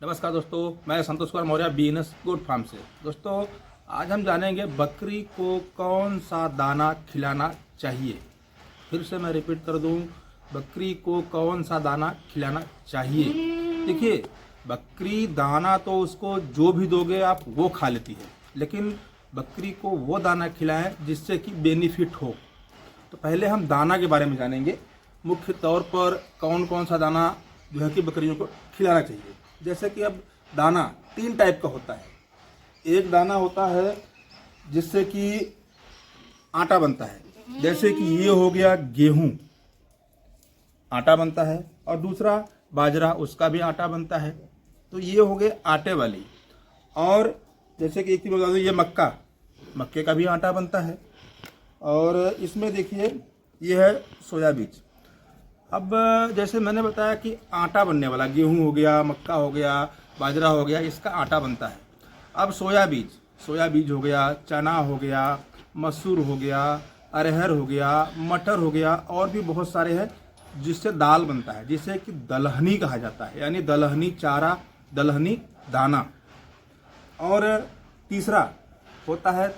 नमस्कार दोस्तों, मैं Santosh Kumar Maurya BNS good farm से। दोस्तों, आज हम जानेंगे बकरी को कौन सा दाना खिलाना चाहिए। फिर से मैं रिपीट कर दूं, बकरी को कौन सा दाना खिलाना चाहिए। देखिए, बकरी दाना तो उसको जो भी दोगे आप वो खा लेती है, लेकिन बकरी को वो दाना खिलाएं जिससे कि बेनिफिट हो। तो पहले हम दाना के बारे में जानेंगे, मुख्य तौर पर कौन कौन सा दाना जो है कि बकरियों को खिलाना चाहिए। जैसे कि अब दाना 3 टाइप का होता है। एक दाना होता है जिससे कि आटा बनता है, जैसे कि ये हो गया गेहूं, आटा बनता है, और दूसरा बाजरा, उसका भी आटा बनता है। तो ये हो गए आटे वाली। और जैसे कि एक चीज बता दूं, ये मक्के का भी आटा बनता है। और इसमें देखिए ये है सोया बीज। अब जैसे मैंने बताया कि आटा बनने वाला गेहूं हो गया, मक्का हो गया, बाजरा हो गया, इसका आटा बनता है। अब सोया बीज हो गया, चना हो गया, मसूर हो गया, अरहर हो गया, मटर हो गया, और भी बहुत सारे हैं जिससे दाल बनता है, जिसे कि दलहनी कहा जाता है, यानी दलहनी चारा, दलहनी दाना। और तीसरा होता है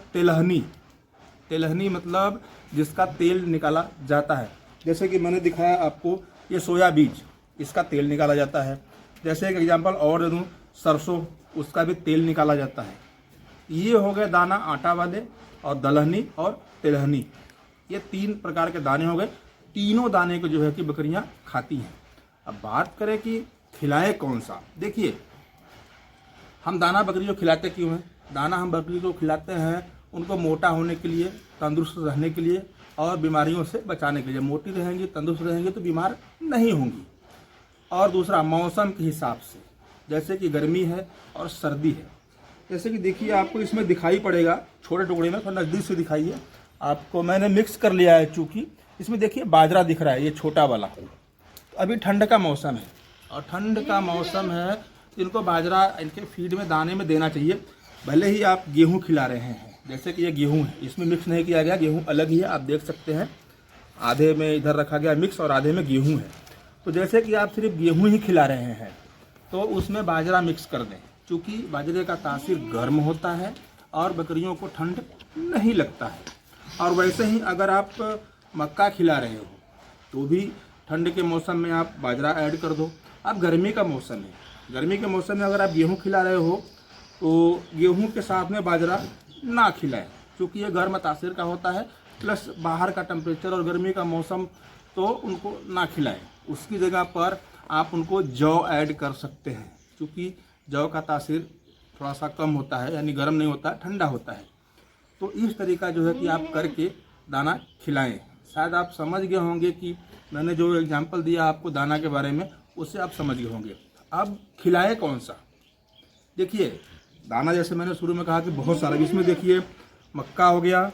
तेलहनी मतलब जिसका तेल निकाला जाता है। जैसे कि मैंने दिखाया आपको, ये सोया बीज, इसका तेल निकाला जाता है। जैसे एक एग्जांपल और दे दूं, सरसों, उसका भी तेल निकाला जाता है। ये हो गए दाना आटा वाले, और दलहनी और तेलहनी, ये 3 प्रकार के दाने हो गए। तीनों दाने को जो है कि बकरियां खाती हैं। अब बात करें कि खिलाएं कौन सा। देखिए, हम दाना बकरी को खिलाते क्यों हैं? दाना हम बकरी को खिलाते हैं उनको मोटा होने के लिए, तंदुरुस्त रहने के लिए, और बीमारियों से बचाने के लिए। मोटी रहेंगी, तंदुरुस्त रहेंगी तो बीमार नहीं होंगी। और दूसरा मौसम के हिसाब से, जैसे कि गर्मी है और सर्दी है। जैसे कि देखिए, आपको इसमें दिखाई पड़ेगा छोटे टुकड़े में, थोड़ा नज़दीक से दिखाइए आपको। मैंने मिक्स कर लिया है, चूँकि इसमें देखिए बाजरा दिख रहा है, ये छोटा वाला। तो अभी ठंड का मौसम है, और ठंड का मौसम है, इनको बाजरा इनके फीड में, दाने में देना चाहिए। भले ही आप गेहूँ खिला रहे हैं, जैसे कि ये गेहूं है, इसमें मिक्स नहीं किया गया, गेहूं अलग ही है, आप देख सकते हैं। आधे में इधर रखा गया मिक्स और आधे में गेहूं है। तो जैसे कि आप सिर्फ गेहूं ही खिला रहे हैं तो उसमें बाजरा मिक्स कर दें, क्योंकि बाजरे का तासीर गर्म होता है और बकरियों को ठंड नहीं लगता है। और वैसे ही अगर आप मक्का खिला रहे हो तो भी ठंड के मौसम में आप बाजरा ऐड कर दो। अब गर्मी का मौसम है, गर्मी के मौसम में अगर आप गेहूँ खिला रहे हो तो गेहूँ के साथ में बाजरा ना खिलाएं, क्योंकि ये गर्म तासीर का होता है, प्लस बाहर का टेम्परेचर और गर्मी का मौसम, तो उनको ना खिलाएं। उसकी जगह पर आप उनको जौ ऐड कर सकते हैं, क्योंकि जौ का तासीर थोड़ा सा कम होता है, यानी गर्म नहीं होता, ठंडा होता है। तो इस तरीका जो है कि आप करके दाना खिलाएं। शायद आप समझ गए होंगे कि मैंने जो एग्जाम्पल दिया आपको दाना के बारे में, उससे आप समझ गए होंगे। अब खिलाएं कौन सा। देखिए, दाना जैसे मैंने शुरू में कहा कि बहुत सारा, इसमें देखिए मक्का हो गया,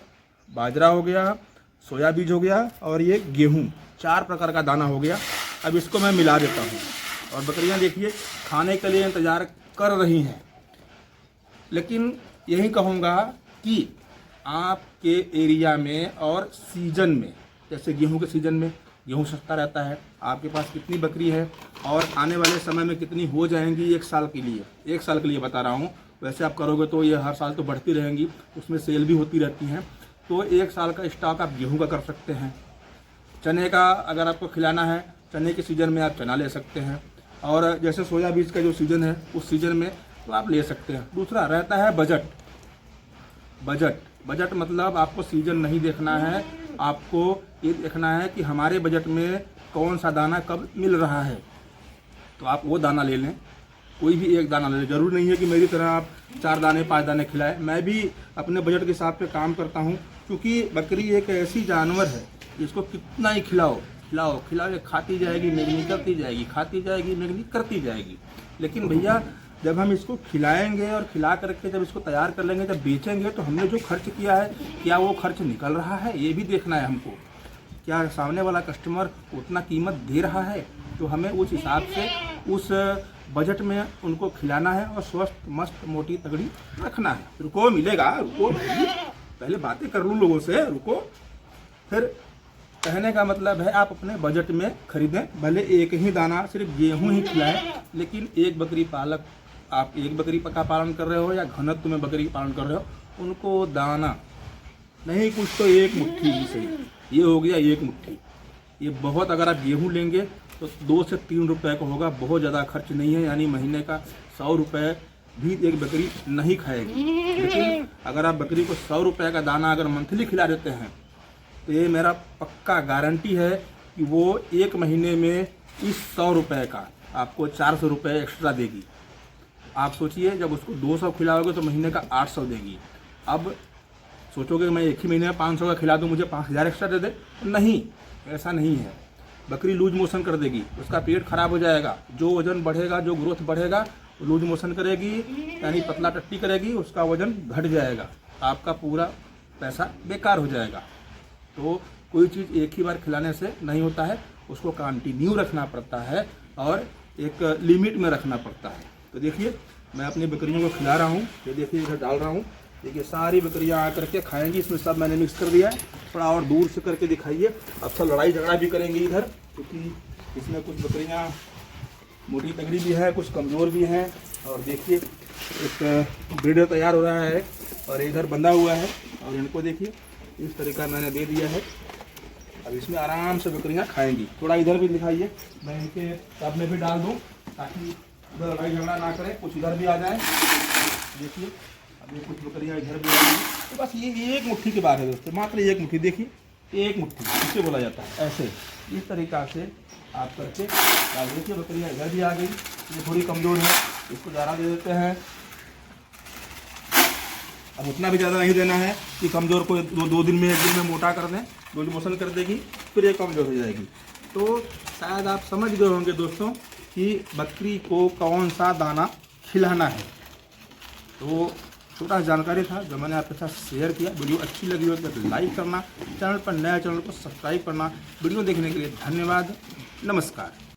बाजरा हो गया, सोया बीज हो गया, और ये गेहूं, 4 प्रकार का दाना हो गया। अब इसको मैं मिला देता हूँ, और बकरियां देखिए खाने के लिए इंतज़ार कर रही हैं। लेकिन यही कहूँगा कि आपके एरिया में और सीजन में, जैसे गेहूँ के सीजन में गेहूँ सस्ता रहता है, आपके पास कितनी बकरी है और आने वाले समय में कितनी हो जाएंगी, 1 साल के लिए बता रहा हूँ। वैसे आप करोगे तो ये हर साल तो बढ़ती रहेंगी, उसमें सेल भी होती रहती हैं। तो 1 साल का स्टॉक आप गेहूं का कर सकते हैं। चने का अगर आपको खिलाना है, चने के सीज़न में आप चना ले सकते हैं। और जैसे सोया बीज का जो सीज़न है, उस सीज़न में तो आप ले सकते हैं। दूसरा रहता है बजट मतलब आपको सीज़न नहीं देखना है, आपको ये देखना है कि हमारे बजट में कौन सा दाना कब मिल रहा है, तो आप वो दाना ले लें। कोई भी एक दाना ले लें, जरूर नहीं है कि मेरी तरह आप 4 दाने 5 दाने खिलाएं। मैं भी अपने बजट के हिसाब से काम करता हूं, क्योंकि बकरी एक ऐसी जानवर है, इसको कितना ही खिलाओ, खाती जाएगी, मेगनी करती जाएगी, खाती जाएगी, मेगनी करती जाएगी। लेकिन भैया, जब हम इसको खिलाएंगे और खिला करके जब इसको तैयार कर लेंगे, जब बेचेंगे, तो हमने जो खर्च किया है, क्या वो खर्च निकल रहा है, ये भी देखना है हमको। क्या सामने वाला कस्टमर उतना कीमत दे रहा है? तो हमें उस हिसाब से उस बजट में उनको खिलाना है और स्वस्थ मस्त मोटी तगड़ी रखना है। रुको, मिलेगा, रुको, पहले बातें कर लूँ लोगों से, रुको। फिर कहने का मतलब है आप अपने बजट में खरीदें, भले एक ही दाना सिर्फ गेहूं ही खिलाएं, लेकिन एक बकरी पालक, आप एक बकरी का पालन कर रहे हो या घनत्व में बकरी पालन कर रहे हो, उनको दाना नहीं कुछ तो एक मुट्ठी ही सही, ये हो गया एक मुट्ठी। ये बहुत, अगर आप गेहूं लेंगे तो 2 से 3 रुपए का होगा, बहुत ज़्यादा खर्च नहीं है, यानी महीने का 100 रुपये भी एक बकरी नहीं खाएगी। लेकिन अगर आप बकरी को 100 रुपये का दाना अगर मंथली खिला देते हैं तो ये मेरा पक्का गारंटी है कि वो एक महीने में इस 100 रुपये का आपको 400 रुपये एक्स्ट्रा देगी। आप सोचिए, जब उसको 200 खिलाओगे तो महीने का 800 देगी। अब सोचोगे मैं एक ही महीने में 500 का खिला दूँ, मुझे 5000 एक्स्ट्रा दे दे, नहीं, ऐसा नहीं है। बकरी लूज मोशन कर देगी, उसका पेट खराब हो जाएगा, जो वजन बढ़ेगा, जो ग्रोथ बढ़ेगा, लूज मोशन करेगी, यानी पतला टट्टी करेगी, उसका वजन घट जाएगा, आपका पूरा पैसा बेकार हो जाएगा। तो कोई चीज़ एक ही बार खिलाने से नहीं होता है, उसको कंटिन्यू रखना पड़ता है और एक लिमिट में रखना पड़ता है। तो देखिए मैं अपनी बकरियों को खिला रहा हूँ, ये देखिए इधर डाल रहा हूँ, देखिए सारी बकरियाँ आकर के खाएंगी, इसमें सब मैंने मिक्स कर दिया है। थोड़ा और दूर से करके दिखाइए, अब सब लड़ाई झगड़ा भी करेंगी इधर, क्योंकि इसमें कुछ बकरियाँ मोटी तगड़ी भी है, कुछ कमज़ोर भी हैं। और देखिए एक ब्रीडर तैयार हो रहा है और इधर बंधा हुआ है, और इनको देखिए इस तरीका मैंने दे दिया है। अब इसमें आराम से बकरियाँ खाएंगी। थोड़ा इधर भी दिखाइए, मैं इनके टब में भी डाल दूँ ताकि उधर लड़ाई झगड़ा ना करें, कुछ इधर भी आ जाए। देखिए अब ये कुछ बकरियाँ इधर भी आ गई। तो बस ये एक मुट्ठी की बात है दोस्तों, मात्र एक मुट्ठी। देखिए एक मुट्ठी इसे बोला जाता है, ऐसे इस तरीका से आप करके डाल। देखिए बकरियाँ इधर भी आ गई, ये थोड़ी कमज़ोर है, इसको ज़्यादा दे देते हैं। अब उतना भी ज़्यादा नहीं देना है कि कमज़ोर को दो दिन में, एक दिन में मोटा कर दें, लूज मोशन कर देगी, फिर ये कमज़ोर हो जाएगी। तो शायद आप समझ गए होंगे दोस्तों कि बकरी को कौन सा दाना खिलाना है। तो छोटा जानकारी था जो मैंने आपके साथ शेयर किया। वीडियो अच्छी लगी हो तो लाइक करना, चैनल पर नया चैनल को सब्सक्राइब करना। वीडियो देखने के लिए धन्यवाद, नमस्कार।